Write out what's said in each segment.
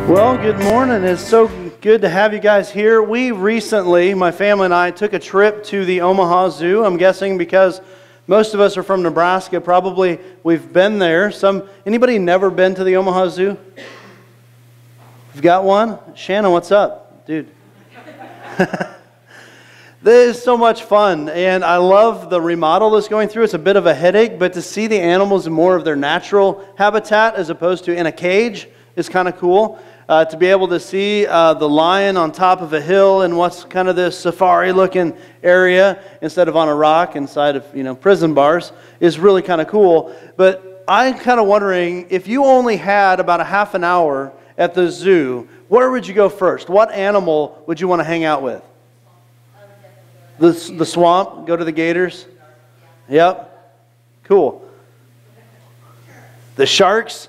Well, good morning. It's so good to have you guys here. We recently, my family and I, took a trip to the Omaha Zoo. I'm guessing because most of us are from Nebraska, probably we've been there. Anybody never been to the Omaha Zoo? You've got one? Shannon, what's up? Dude. This is so much fun, and I love the remodel that's going through. It's a bit of a headache, but to see the animals in more of their natural habitat as opposed to in a cage is kind of cool. To be able to see the lion on top of a hill in what's kind of this safari-looking area instead of on a rock inside of prison bars is really kind of cool. But I'm kind of wondering, if you only had about a half an hour at the zoo, where would you go first? What animal would you want to hang out with? The swamp? Go to the gators? Yep. Cool. The sharks?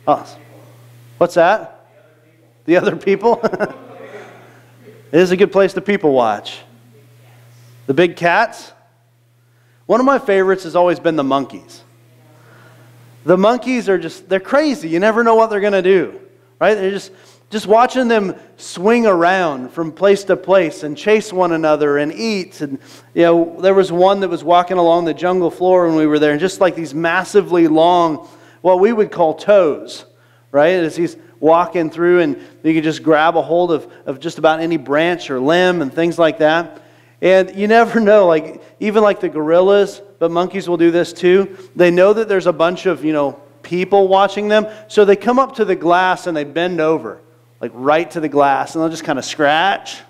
Oh. What's that? The other people? It is a good place to people watch. The big cats? One of my favorites has always been the monkeys. The monkeys are they're crazy. You never know what they're going to do, right? They're just watching them swing around from place to place and chase one another and eat. And there was one that was walking along the jungle floor when we were there, and just like these massively long, what we would call toes, right? As he's walking through, and you can just grab a hold of just about any branch or limb and things like that. And you never know, even like the gorillas, but monkeys will do this too. They know that there's a bunch of, people watching them, so they come up to the glass and they bend over, right to the glass, and they'll just kind of scratch.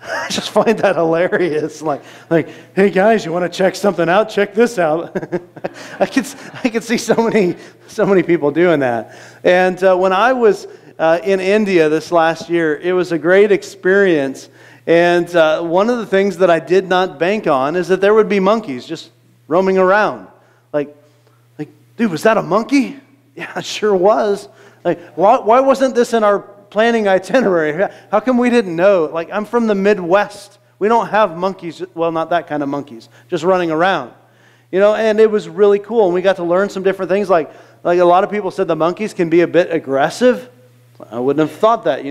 I just find that hilarious. Like, hey guys, you want to check something out? Check this out. I could see so many people doing that. And when I was in India this last year, it was a great experience. And one of the things that I did not bank on is that there would be monkeys just roaming around. Like, dude, was that a monkey? Yeah, it sure was. Why wasn't this in our planning itinerary? How come we didn't know? I'm from the Midwest. We don't have monkeys, well, not that kind of monkeys, just running around. And it was really cool. And we got to learn some different things. Like a lot of people said the monkeys can be a bit aggressive. I wouldn't have thought that.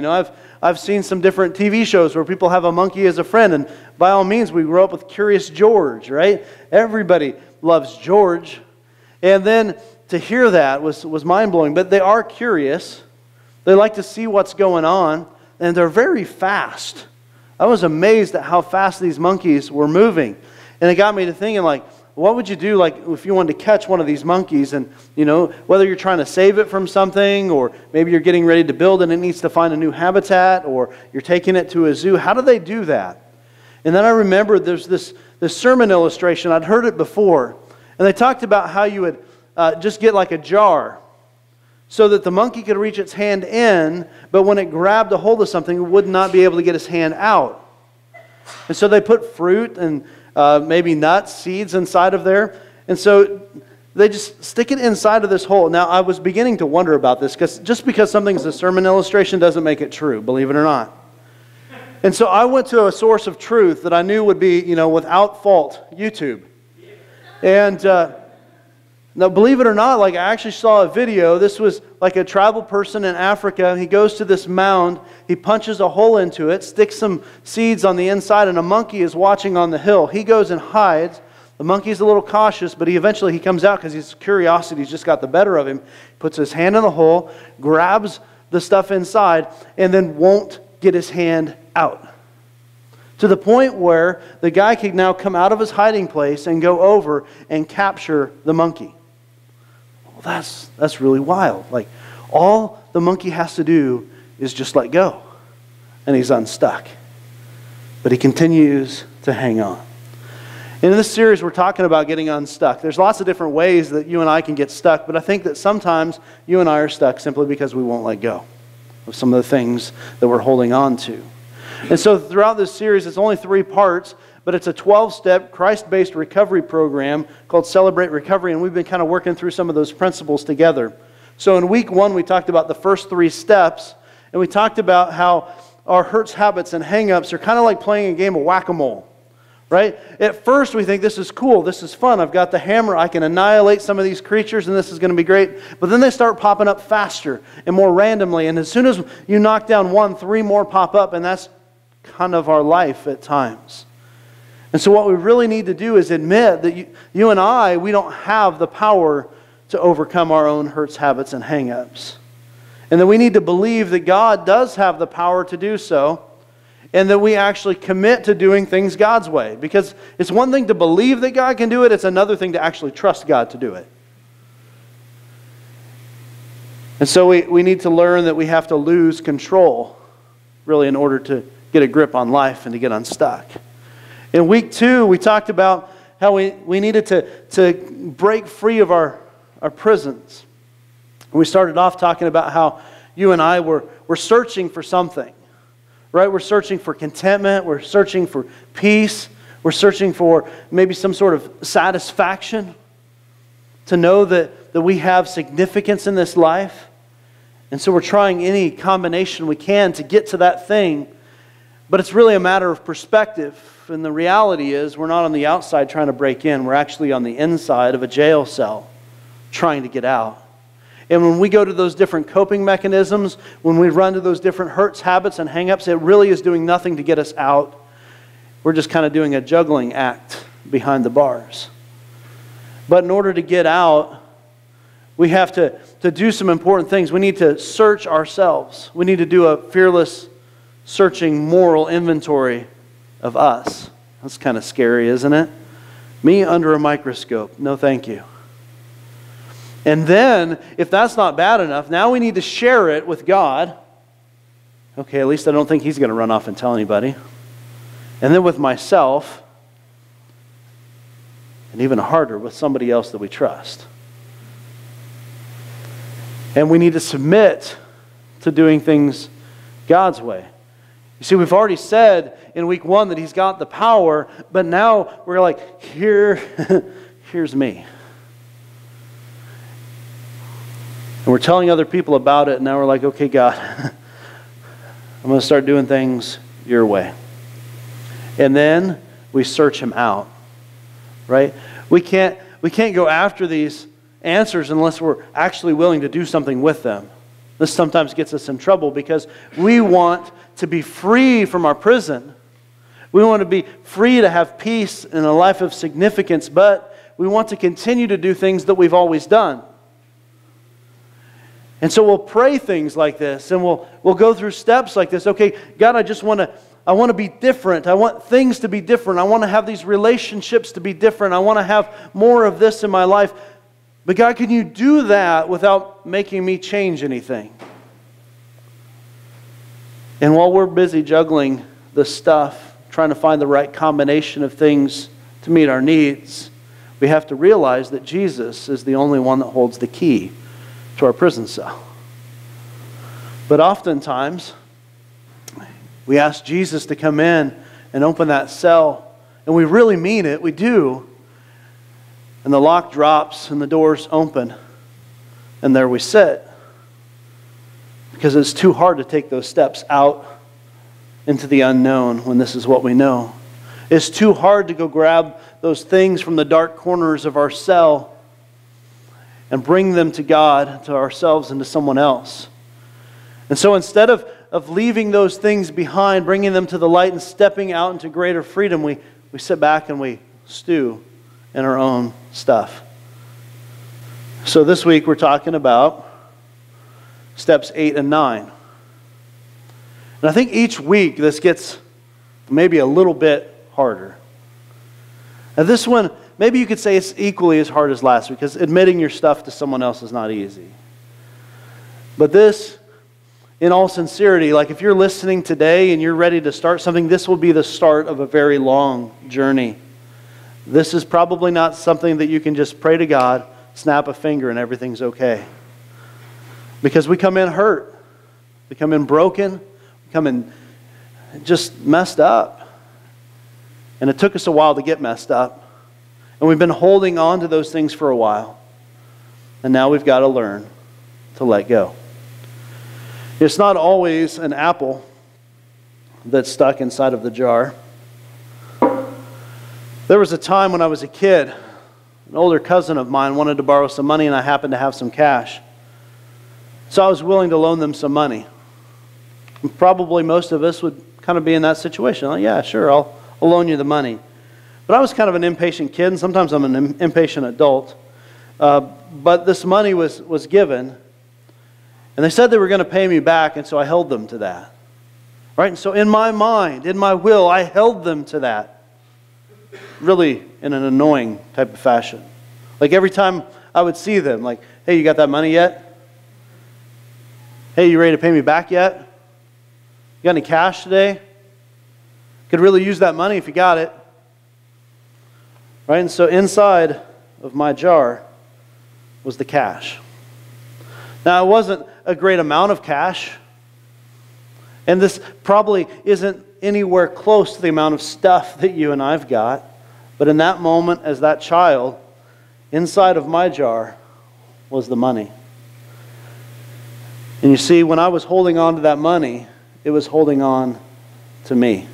I've seen some different TV shows where people have a monkey as a friend. And by all means, we grew up with Curious George, right? Everybody loves George. And then to hear that was mind-blowing. But they are curious. They like to see what's going on, and they're very fast. I was amazed at how fast these monkeys were moving. And it got me to thinking, what would you do if you wanted to catch one of these monkeys, and whether you're trying to save it from something, or maybe you're getting ready to build and it needs to find a new habitat, or you're taking it to a zoo. How do they do that? And then I remembered there's this sermon illustration. I'd heard it before, and they talked about how you would just get a jar, so that the monkey could reach its hand in, but when it grabbed a hold of something, it would not be able to get its hand out. And so they put fruit and maybe nuts, seeds inside of there. And so they just stick it inside of this hole. Now, I was beginning to wonder about this, because just because something's a sermon illustration doesn't make it true, believe it or not. And so I went to a source of truth that I knew would be, without fault, YouTube. And now, believe it or not, I actually saw a video. This was a travel person in Africa. He goes to this mound. He punches a hole into it, sticks some seeds on the inside, and a monkey is watching on the hill. He goes and hides. The monkey's a little cautious, but eventually he comes out because his curiosity's just got the better of him. Puts his hand in the hole, grabs the stuff inside, and then won't get his hand out. To the point where the guy could now come out of his hiding place and go over and capture the monkey. Well, that's really wild. All the monkey has to do is just let go, and he's unstuck. But he continues to hang on. And in this series, we're talking about getting unstuck. There's lots of different ways that you and I can get stuck, but I think that sometimes you and I are stuck simply because we won't let go of some of the things that we're holding on to. And so throughout this series, it's only 3 parts, but it's a 12-step Christ-based recovery program called Celebrate Recovery, and we've been kind of working through some of those principles together. So in week 1, we talked about the first 3 steps, and we talked about how our hurts, habits, and hang-ups are kind of like playing a game of whack-a-mole, Right? At first we think this is cool, this is fun, I've got the hammer, I can annihilate some of these creatures and this is going to be great. But then they start popping up faster and more randomly, and as soon as you knock down one, 3 more pop up, and that's kind of our life at times. And so what we really need to do is admit that you and I, we don't have the power to overcome our own hurts, habits, and hang-ups. And that we need to believe that God does have the power to do so, and that we actually commit to doing things God's way. Because it's one thing to believe that God can do it, it's another thing to actually trust God to do it. And so we need to learn that we have to lose control, really, in order to get a grip on life and to get unstuck. In week 2, we talked about how we needed to break free of our prisons. We started off talking about how you and I were searching for something. Right? We're searching for contentment. We're searching for peace. We're searching for maybe some sort of satisfaction to know that we have significance in this life. And so we're trying any combination we can to get to that thing. But it's really a matter of perspective. And the reality is we're not on the outside trying to break in. We're actually on the inside of a jail cell trying to get out. And when we go to those different coping mechanisms, when we run to those different hurts, habits, and hang-ups, it really is doing nothing to get us out. We're just kind of doing a juggling act behind the bars. But in order to get out, we have to do some important things. We need to search ourselves. We need to do a fearless, searching, moral inventory of us. That's kind of scary, isn't it? Me under a microscope. No, thank you. And then, if that's not bad enough, now we need to share it with God. Okay, at least I don't think He's going to run off and tell anybody. And then with myself, and even harder, with somebody else that we trust. And we need to submit to doing things God's way. You see, we've already said in week 1 that He's got the power, but now we're like, here's me. And we're telling other people about it, and now we're like, okay, God, I'm going to start doing things your way. And then we search Him out, right? We can't go after these answers unless we're actually willing to do something with them. This sometimes gets us in trouble because we want to be free from our prison. We want to be free to have peace and a life of significance, but we want to continue to do things that we've always done. And so we'll pray things like this, and we'll go through steps like this. Okay, God, I want to be different. I want things to be different. I want to have these relationships to be different. I want to have more of this in my life. But God, can you do that without making me change anything? And while we're busy juggling the stuff, trying to find the right combination of things to meet our needs, we have to realize that Jesus is the only one that holds the key to our prison cell. But oftentimes, we ask Jesus to come in and open that cell, and we really mean it, we do. And the lock drops and the doors open, and there we sit. Because it's too hard to take those steps out into the unknown when this is what we know. It's too hard to go grab those things from the dark corners of our cell and bring them to God, to ourselves, and to someone else. And so instead of leaving those things behind, bringing them to the light and stepping out into greater freedom, we sit back and we stew in our own stuff. So this week we're talking about steps 8 and 9. And I think each week this gets maybe a little bit harder. Now this one, maybe you could say it's equally as hard as last week, because admitting your stuff to someone else is not easy. But this, in all sincerity, like if you're listening today and you're ready to start something, this will be the start of a very long journey. This is probably not something that you can just pray to God, snap a finger, and everything's okay. Because we come in hurt. We come in broken. We come in just messed up. And it took us a while to get messed up. And we've been holding on to those things for a while. And now we've got to learn to let go. It's not always an apple that's stuck inside of the jar. There was a time when I was a kid, an older cousin of mine wanted to borrow some money, and I happened to have some cash. So I was willing to loan them some money. And probably most of us would kind of be in that situation. Like, yeah, sure, I'll loan you the money. But I was kind of an impatient kid, and sometimes I'm an impatient adult. But this money was given, and they said they were going to pay me back, and so I held them to that. Right? And so in my mind, in my will, I held them to that. Really in an annoying type of fashion. Like every time I would see them, like, hey, you got that money yet? Hey, you ready to pay me back yet? You got any cash today? Could really use that money if you got it. Right? And so inside of my jar was the cash. Now, it wasn't a great amount of cash. And this probably isn't anywhere close to the amount of stuff that you and I've got. But in that moment, as that child, inside of my jar was the money. And you see, when I was holding on to that money, it was holding on to me.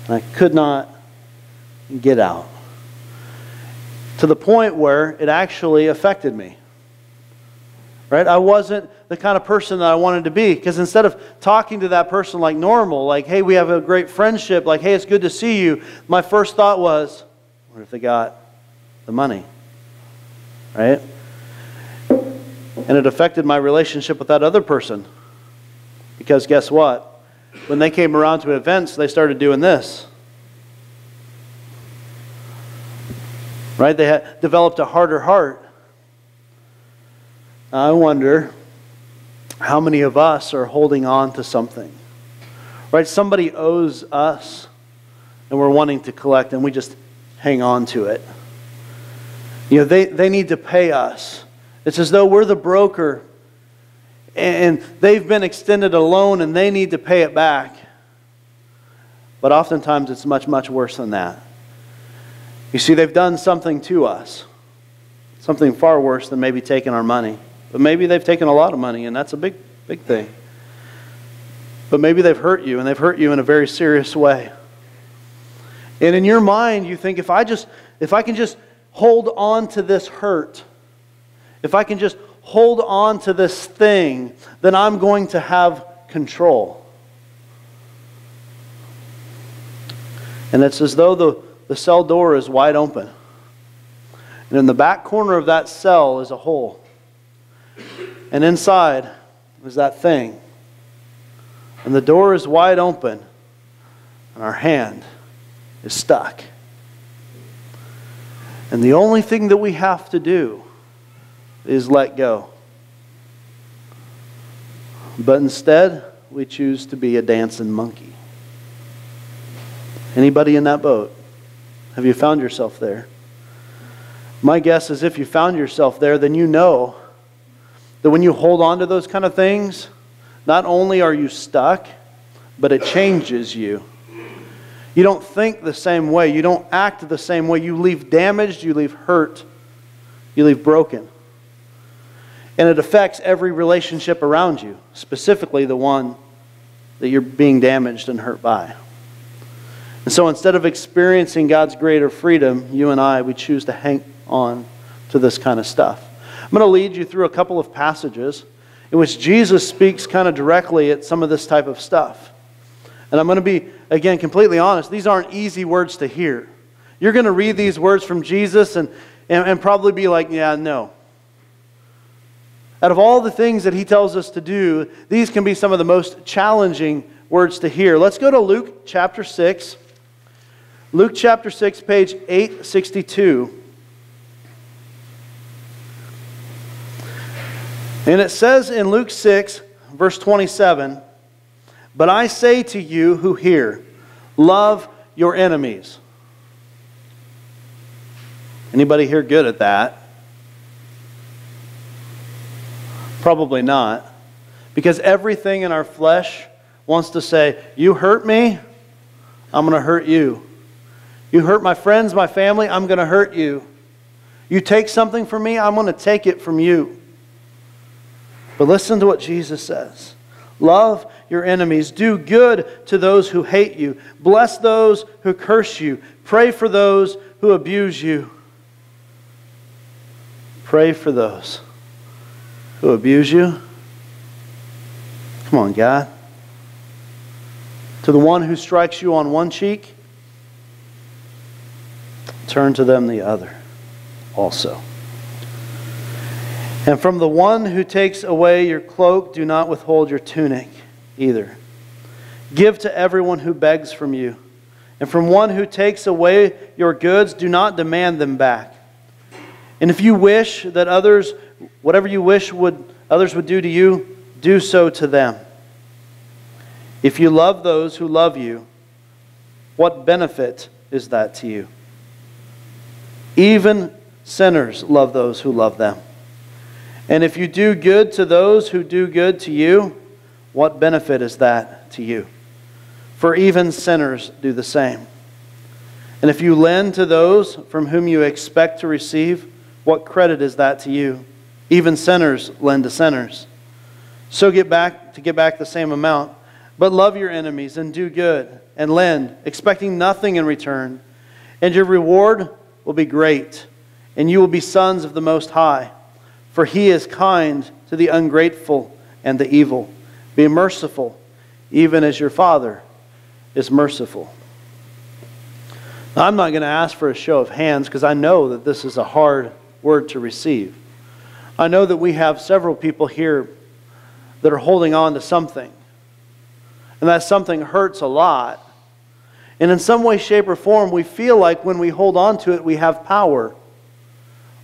And I could not get out. To the point where it actually affected me. Right? I wasn't the kind of person that I wanted to be. Because instead of talking to that person like normal, like, hey, we have a great friendship, like, hey, it's good to see you, my first thought was, what if they got the money? Right? And it affected my relationship with that other person. Because guess what? When they came around to events, they started doing this. Right? They had developed a harder heart. I wonder how many of us are holding on to something. Right? Somebody owes us and we're wanting to collect and we just hang on to it. You know, they need to pay us. It's as though we're the broker and they've been extended a loan and they need to pay it back. But oftentimes it's much, much worse than that. You see, they've done something to us. Something far worse than maybe taking our money. But maybe they've taken a lot of money, and that's a big, big thing. But maybe they've hurt you, and they've hurt you in a very serious way. And in your mind, you think, if I can just hold on to this hurt, if I can just hold on to this thing, then I'm going to have control. And it's as though the cell door is wide open. And in the back corner of that cell is a hole. And inside is that thing. And the door is wide open. And our hand is stuck. And the only thing that we have to do is let go. But instead, we choose to be a dancing monkey. Anybody in that boat? Have you found yourself there? My guess is if you found yourself there, then you know that when you hold on to those kind of things, not only are you stuck, but it changes you. You don't think the same way. You don't act the same way. You leave damaged, you leave hurt, you leave broken. And it affects every relationship around you, specifically the one that you're being damaged and hurt by. And so instead of experiencing God's greater freedom, you and I, we choose to hang on to this kind of stuff. I'm going to lead you through a couple of passages in which Jesus speaks kind of directly at some of this type of stuff. And I'm going to be, again, completely honest. These aren't easy words to hear. You're going to read these words from Jesus and probably be like, yeah, no. Out of all the things that he tells us to do, these can be some of the most challenging words to hear. Let's go to Luke chapter 6. Luke chapter 6, page 862. And it says in Luke 6, verse 27, "But I say to you who hear, love your enemies." Anybody here good at that? Probably not. Because everything in our flesh wants to say, you hurt me, I'm going to hurt you. You hurt my friends, my family, I'm going to hurt you. You take something from me, I'm going to take it from you. But listen to what Jesus says. Love your enemies. Do good to those who hate you. Bless those who curse you. Pray for those who abuse you. Pray for those who abuse you. Come on, God. To the one who strikes you on one cheek, turn to them the other also. And from the one who takes away your cloak, do not withhold your tunic either. Give to everyone who begs from you. And from one who takes away your goods, do not demand them back. And if you wish that whatever you wish others would do to you, do so to them. If you love those who love you, what benefit is that to you? Even sinners love those who love them. And if you do good to those who do good to you, what benefit is that to you? For even sinners do the same. And if you lend to those from whom you expect to receive, what credit is that to you? Even sinners lend to sinners. So get back the same amount. But love your enemies and do good and lend, expecting nothing in return. And your reward will be great, and you will be sons of the Most High. For He is kind to the ungrateful and the evil. Be merciful, even as your Father is merciful. Now, I'm not going to ask for a show of hands because I know that this is a hard word to receive. I know that we have several people here that are holding on to something. And that something hurts a lot. And in some way, shape, or form, we feel like when we hold on to it, we have power.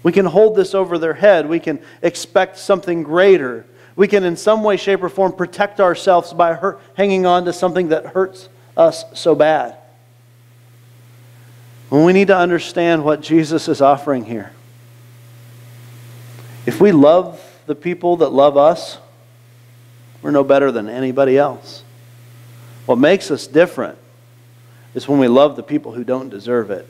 We can hold this over their head. We can expect something greater. We can, in some way, shape, or form, protect ourselves by hanging on to something that hurts us so bad. Well, we need to understand what Jesus is offering here. If we love the people that love us, we're no better than anybody else. What makes us different is when we love the people who don't deserve it.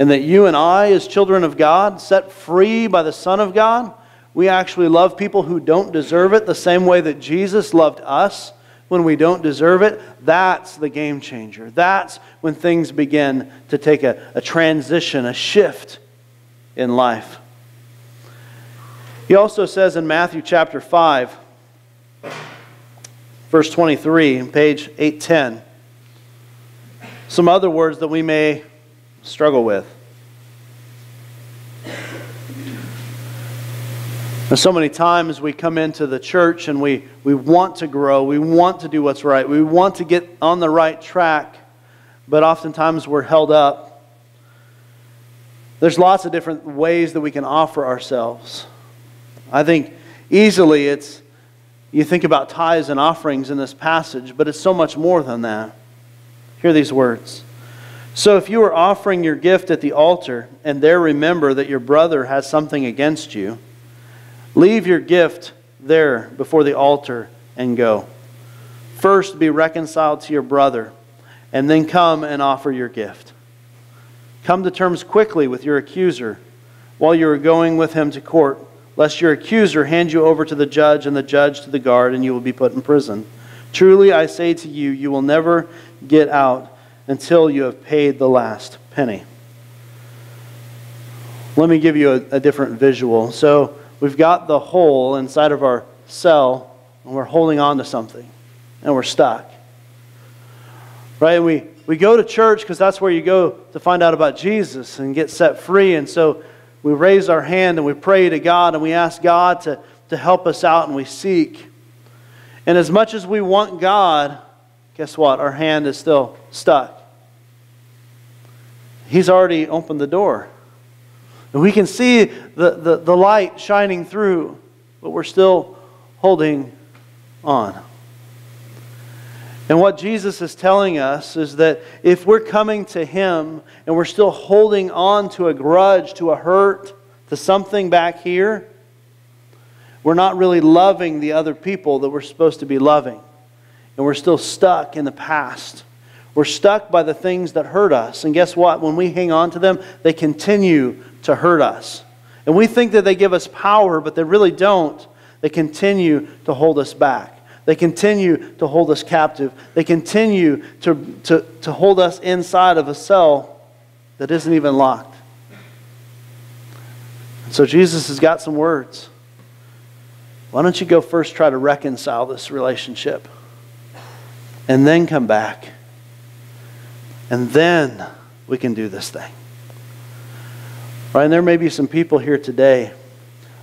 And that you and I, as children of God, set free by the Son of God, we actually love people who don't deserve it the same way that Jesus loved us when we don't deserve it. That's the game changer. That's when things begin to take a transition, a shift in life. He also says in Matthew chapter 5, verse 23, on page 810, some other words that we may struggle with. And so many times we come into the church and we want to grow, we want to do what's right, we want to get on the right track, but oftentimes we're held up. There's lots of different ways that we can offer ourselves. I think easily you think about tithes and offerings in this passage, but it's so much more than that. Hear these words. So if you are offering your gift at the altar and there remember that your brother has something against you, leave your gift there before the altar and go. First be reconciled to your brother and then come and offer your gift. Come to terms quickly with your accuser while you are going with him to court, lest your accuser hand you over to the judge and the judge to the guard and you will be put in prison. Truly I say to you, you will never get out until you have paid the last penny. Let me give you a different visual. So we've got the hole inside of our cell and we're holding on to something and we're stuck. Right? We go to church because that's where you go to find out about Jesus and get set free. And so we raise our hand and we pray to God and we ask God to help us out and we seek. And as much as we want God, guess what? Our hand is still stuck. He's already opened the door. And we can see the light shining through, but we're still holding on. And what Jesus is telling us is that if we're coming to Him and we're still holding on to a grudge, to a hurt, to something back here, we're not really loving the other people that we're supposed to be loving. And we're still stuck in the past. We're stuck by the things that hurt us. And guess what? When we hang on to them, they continue to hurt us. And we think that they give us power, but they really don't. They continue to hold us back. They continue to hold us captive. They continue to hold us inside of a cell that isn't even locked. So Jesus has got some words. Why don't you go first try to reconcile this relationship? And then come back. And then we can do this thing. Right? And there may be some people here today,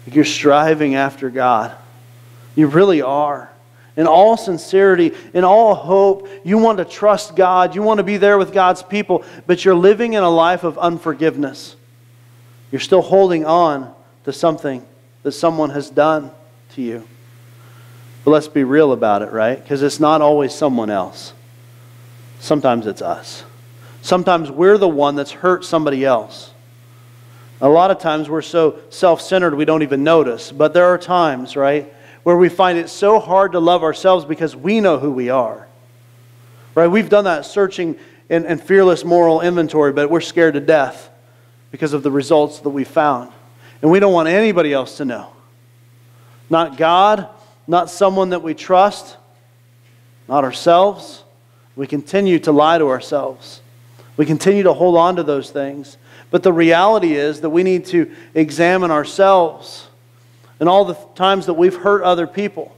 like you're striving after God. You really are. In all sincerity, in all hope, you want to trust God. You want to be there with God's people, but you're living in a life of unforgiveness. You're still holding on to something that someone has done to you. But let's be real about it, right? Because it's not always someone else. Sometimes it's us. Sometimes we're the one that's hurt somebody else. A lot of times we're so self-centered we don't even notice. But there are times, right, where we find it so hard to love ourselves because we know who we are. Right? We've done that searching and fearless moral inventory, but we're scared to death because of the results that we found. And we don't want anybody else to know. Not God, not someone that we trust, not ourselves. We continue to lie to ourselves. We continue to hold on to those things. But the reality is that we need to examine ourselves and all the times that we've hurt other people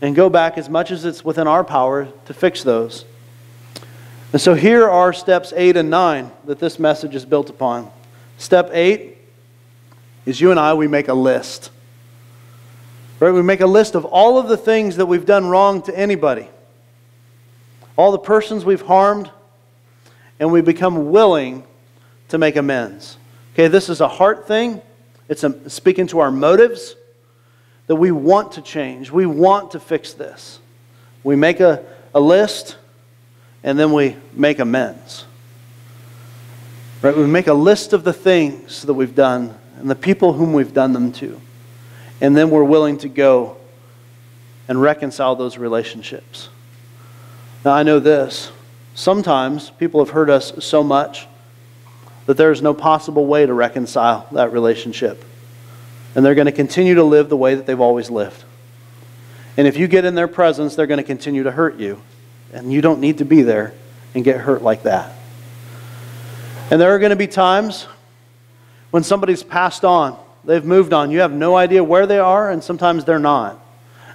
and go back as much as it's within our power to fix those. And so here are steps 8 and 9 that this message is built upon. Step 8 is you and I, we make a list. Right? We make a list of all of the things that we've done wrong to anybody. All the persons we've harmed, and we become willing to make amends. Okay, this is a heart thing. It's speaking to our motives that we want to change. We want to fix this. We make a list and then we make amends. Right? We make a list of the things that we've done and the people whom we've done them to. And then we're willing to go and reconcile those relationships. Now I know this. Sometimes people have hurt us so much that there is no possible way to reconcile that relationship. And they're going to continue to live the way that they've always lived. And if you get in their presence, they're going to continue to hurt you. And you don't need to be there and get hurt like that. And there are going to be times when somebody's passed on. They've moved on. You have no idea where they are, and sometimes they're not.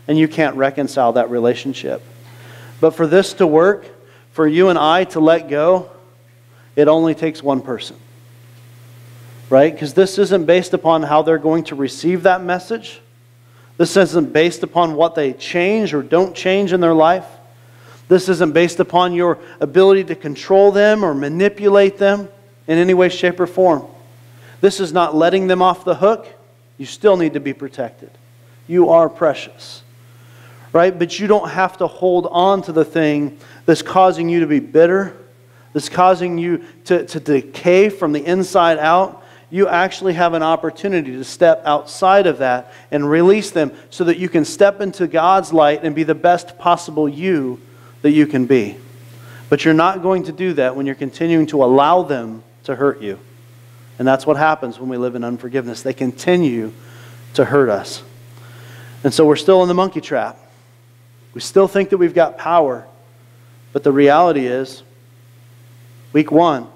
And you can't reconcile that relationship. But for this to work, for you and I to let go, it only takes one person. Right? Because this isn't based upon how they're going to receive that message. This isn't based upon what they change or don't change in their life. This isn't based upon your ability to control them or manipulate them in any way, shape, or form. This is not letting them off the hook. You still need to be protected. You are precious. Right? But you don't have to hold on to the thing that's causing you to be bitter, that's causing you to decay from the inside out. You actually have an opportunity to step outside of that and release them so that you can step into God's light and be the best possible you that you can be. But you're not going to do that when you're continuing to allow them to hurt you. And that's what happens when we live in unforgiveness. They continue to hurt us. And so we're still in the monkey trap. We still think that we've got power. But the reality is, week 1,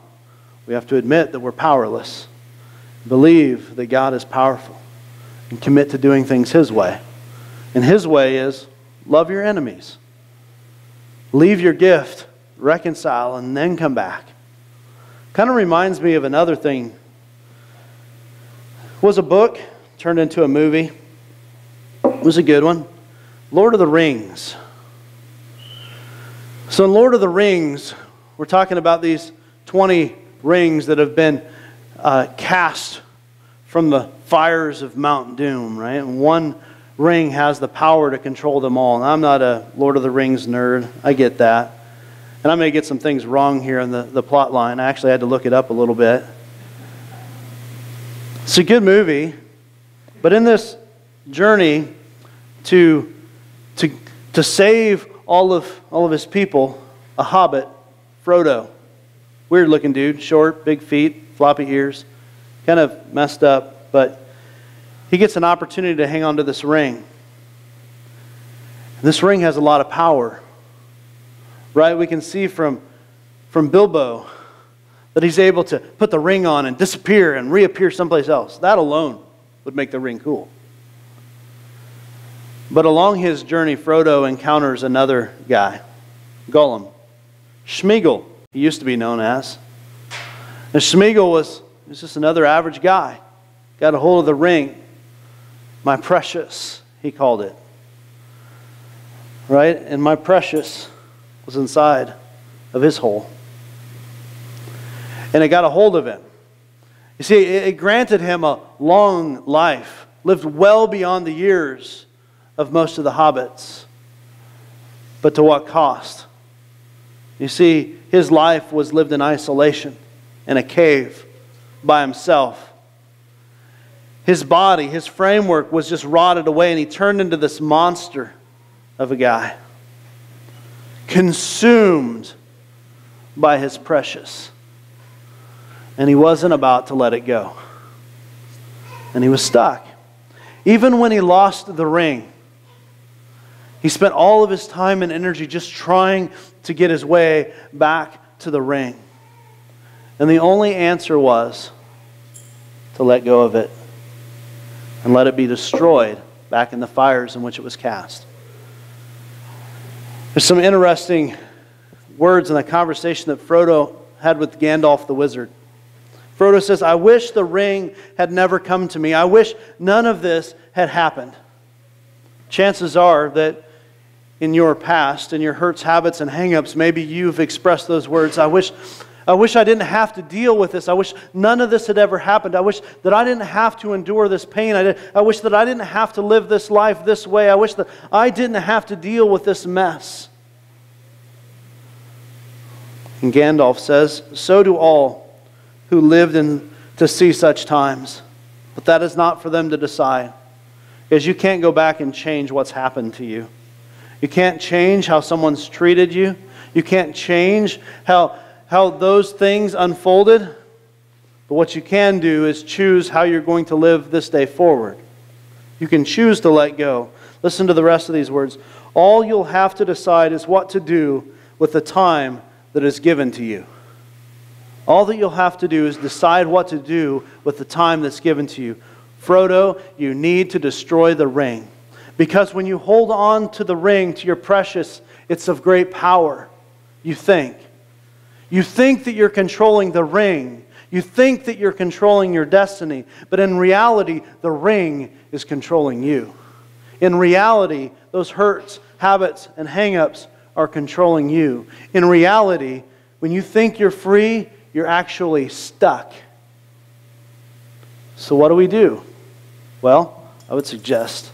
we have to admit that we're powerless. Believe that God is powerful. And commit to doing things His way. And His way is, love your enemies. Leave your gift, reconcile, and then come back. Kind of reminds me of another thing. It was a book, turned into a movie. It was a good one. Lord of the Rings. So in Lord of the Rings, we're talking about these 20 rings that have been cast from the fires of Mount Doom, right? And one ring has the power to control them all. And I'm not a Lord of the Rings nerd. I get that. And I may get some things wrong here in the plot line. I actually had to look it up a little bit. It's a good movie. But in this journey to save all of his people, a hobbit, Frodo, weird looking dude, short, big feet, floppy ears, kind of messed up, but he gets an opportunity to hang on to this ring. This ring has a lot of power, right? We can see from Bilbo that he's able to put the ring on and disappear and reappear someplace else. That alone would make the ring cool. But along his journey, Frodo encounters another guy, Gollum. Sméagol, he used to be known as. And Sméagol was just another average guy. Got a hold of the ring. My precious, he called it. Right? And my precious was inside of his hole. And it got a hold of him. You see, it granted him a long life, lived well beyond the years of most of the hobbits. But to what cost? You see, his life was lived in isolation, in a cave, by himself. His body, his framework was just rotted away, and he turned into this monster of a guy, consumed by his precious. And he wasn't about to let it go. And he was stuck. Even when he lost the ring, he spent all of his time and energy just trying to get his way back to the ring. And the only answer was to let go of it and let it be destroyed back in the fires in which it was cast. There's some interesting words in the conversation that Frodo had with Gandalf the wizard. Frodo says, I wish the ring had never come to me. I wish none of this had happened. Chances are that in your past, in your hurts, habits, and hang-ups, maybe you've expressed those words. I wish I didn't have to deal with this. I wish none of this had ever happened. I wish that I didn't have to endure this pain. I wish that I didn't have to live this life this way. I wish that I didn't have to deal with this mess. And Gandalf says, so do all who lived to see such times. But that is not for them to decide. Because you can't go back and change what's happened to you. You can't change how someone's treated you. You can't change how those things unfolded. But what you can do is choose how you're going to live this day forward. You can choose to let go. Listen to the rest of these words. All you'll have to decide is what to do with the time that is given to you. All that you'll have to do is decide what to do with the time that's given to you. Frodo, you need to destroy the ring. Because when you hold on to the ring, to your precious, it's of great power. You think. You think that you're controlling the ring. You think that you're controlling your destiny. But in reality, the ring is controlling you. In reality, those hurts, habits, and hang-ups are controlling you. In reality, when you think you're free, you're actually stuck. So what do? Well, I would suggest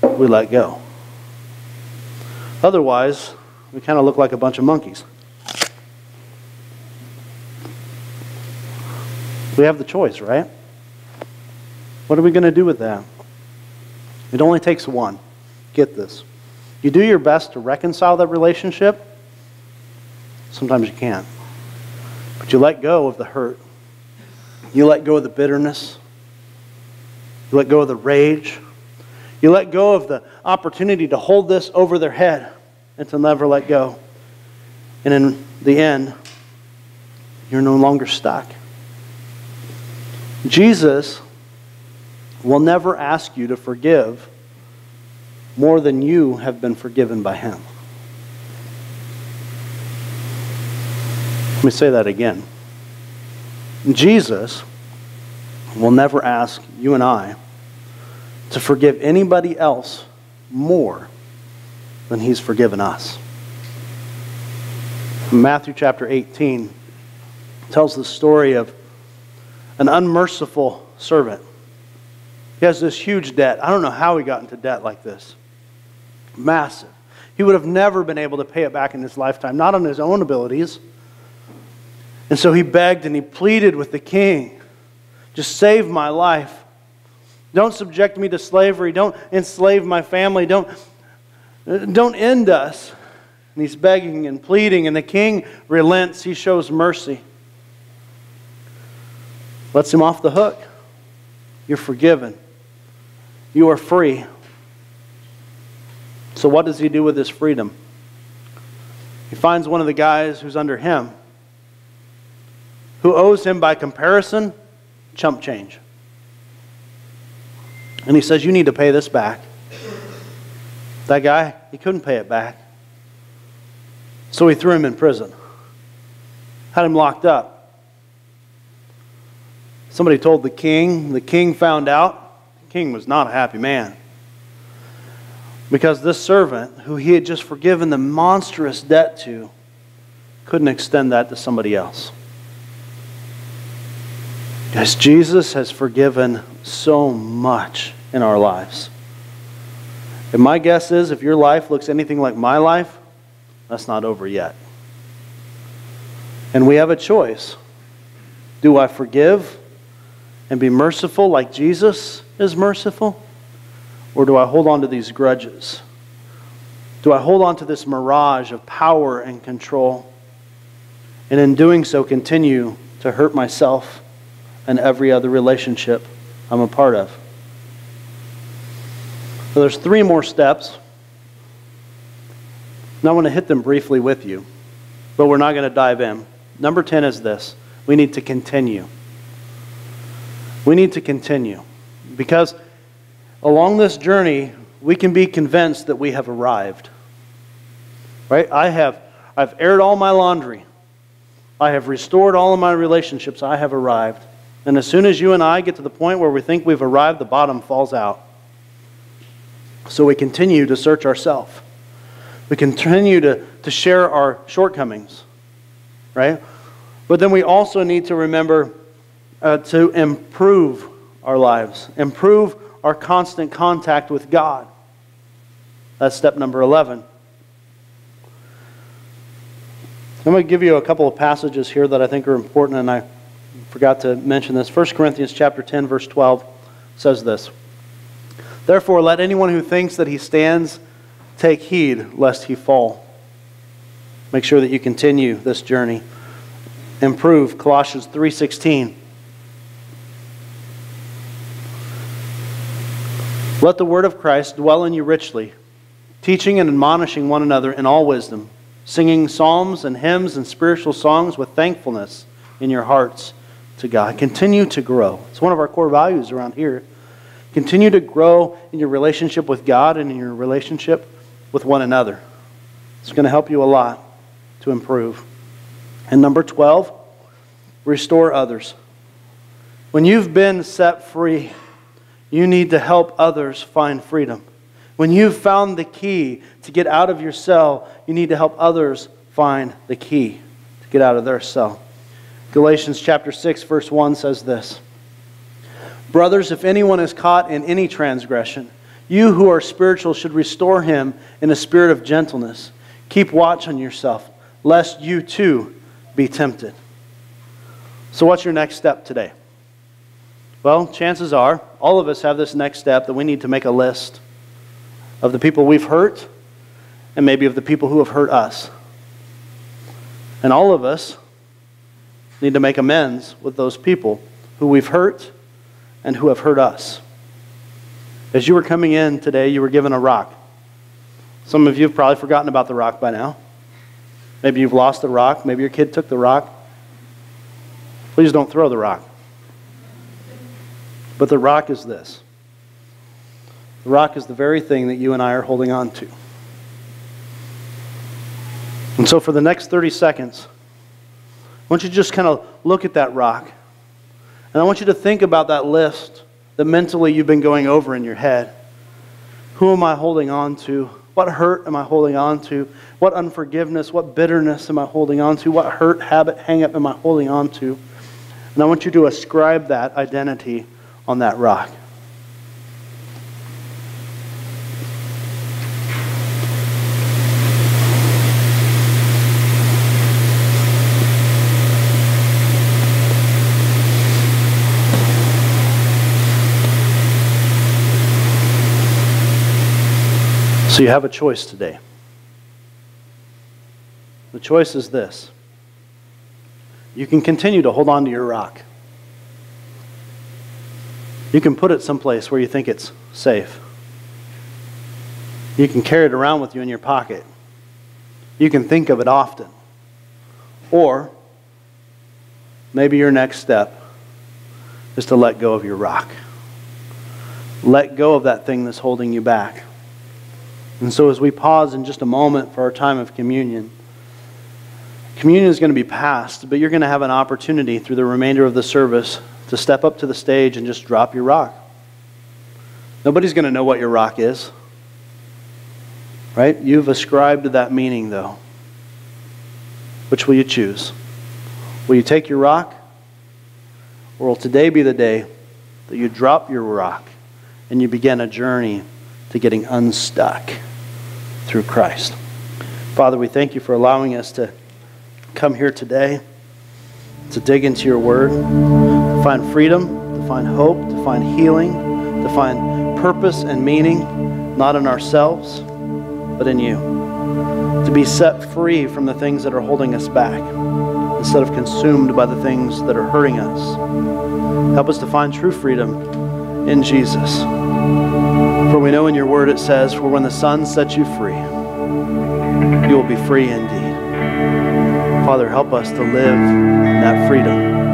we let go. Otherwise, we kind of look like a bunch of monkeys. We have the choice, right? What are we going to do with that? It only takes one. Get this. You do your best to reconcile that relationship. Sometimes you can't. But you let go of the hurt. You let go of the bitterness. You let go of the rage. You let go of the opportunity to hold this over their head and to never let go. And in the end, you're no longer stuck. Jesus will never ask you to forgive more than you have been forgiven by Him. Let me say that again. Jesus will never ask you and I to forgive anybody else more than He's forgiven us. Matthew chapter 18 tells the story of an unmerciful servant. He has this huge debt. I don't know how he got into debt like this. Massive. He would have never been able to pay it back in his lifetime, not on his own abilities. And so he begged and he pleaded with the king, just save my life. Don't subject me to slavery. Don't enslave my family. Don't end us. And he's begging and pleading, and the king relents. He shows mercy. Lets him off the hook. You're forgiven. You are free. So what does he do with his freedom? He finds one of the guys who's under him, who owes him, by comparison, chump change. And he says, you need to pay this back. That guy, he couldn't pay it back. So he threw him in prison. Had him locked up. Somebody told the king found out. The king was not a happy man. Because this servant, who he had just forgiven the monstrous debt to, couldn't extend that to somebody else. Yes, Jesus has forgiven so much in our lives. And my guess is, if your life looks anything like my life, that's not over yet. And we have a choice. Do I forgive and be merciful like Jesus is merciful? Or do I hold on to these grudges? Do I hold on to this mirage of power and control? And in doing so, continue to hurt myself and every other relationship I'm a part of? So there's 3 more steps. And I want to hit them briefly with you, but we're not going to dive in. Number 10 is this. We need to continue. We need to continue. Because along this journey, we can be convinced that we have arrived. Right? I've aired all my laundry. I have restored all of my relationships. I have arrived. And as soon as you and I get to the point where we think we've arrived, the bottom falls out. So we continue to search ourselves. We continue to share our shortcomings. Right? But then we also need to remember to improve our lives. Improve our constant contact with God. That's step number 11. I'm going to give you a couple of passages here that I think are important, and I forgot to mention this. 1 Corinthians chapter 10, verse 12 says this. Therefore, let anyone who thinks that he stands take heed lest he fall. Make sure that you continue this journey. Improve. Colossians 3:16. Let the word of Christ dwell in you richly, teaching and admonishing one another in all wisdom, singing psalms and hymns and spiritual songs with thankfulness in your hearts to God. Continue to grow. It's one of our core values around here. Continue to grow in your relationship with God and in your relationship with one another. It's going to help you a lot to improve. And number 12, restore others. When you've been set free, you need to help others find freedom. When you've found the key to get out of your cell, you need to help others find the key to get out of their cell. Galatians chapter 6, verse 1 says this. Brothers, if anyone is caught in any transgression, you who are spiritual should restore him in a spirit of gentleness. Keep watch on yourself, lest you too be tempted. So what's your next step today? Well, chances are, all of us have this next step that we need to make a list of the people we've hurt and maybe of the people who have hurt us. And all of us need to make amends with those people who we've hurt and who have hurt us. As you were coming in today, you were given a rock. Some of you have probably forgotten about the rock by now. Maybe you've lost the rock. Maybe your kid took the rock. Please don't throw the rock. But the rock is this. The rock is the very thing that you and I are holding on to. And so for the next 30 seconds, I want you to just kind of look at that rock. And I want you to think about that list that mentally you've been going over in your head. Who am I holding on to? What hurt am I holding on to? What unforgiveness, what bitterness am I holding on to? What hurt, habit, hang-up am I holding on to? And I want you to ascribe that identity on that rock. So you have a choice today. The choice is this. You can continue to hold on to your rock. You can put it someplace where you think it's safe. You can carry it around with you in your pocket. You can think of it often. Or maybe your next step is to let go of your rock. Let go of that thing that's holding you back. And so as we pause in just a moment for our time of communion, communion is going to be passed, but you're going to have an opportunity through the remainder of the service to step up to the stage and just drop your rock. Nobody's going to know what your rock is. Right? You've ascribed to that meaning, though. Which will you choose? Will you take your rock? Or will today be the day that you drop your rock and you begin a journey to getting unstuck through Christ? Father, we thank you for allowing us to come here today to dig into your word, to find freedom, to find hope, to find healing, to find purpose and meaning, not in ourselves, but in you. To be set free from the things that are holding us back, instead of consumed by the things that are hurting us. Help us to find true freedom in Jesus. For we know in your word it says, for when the Son sets you free, you will be free indeed. Father, help us to live in that freedom.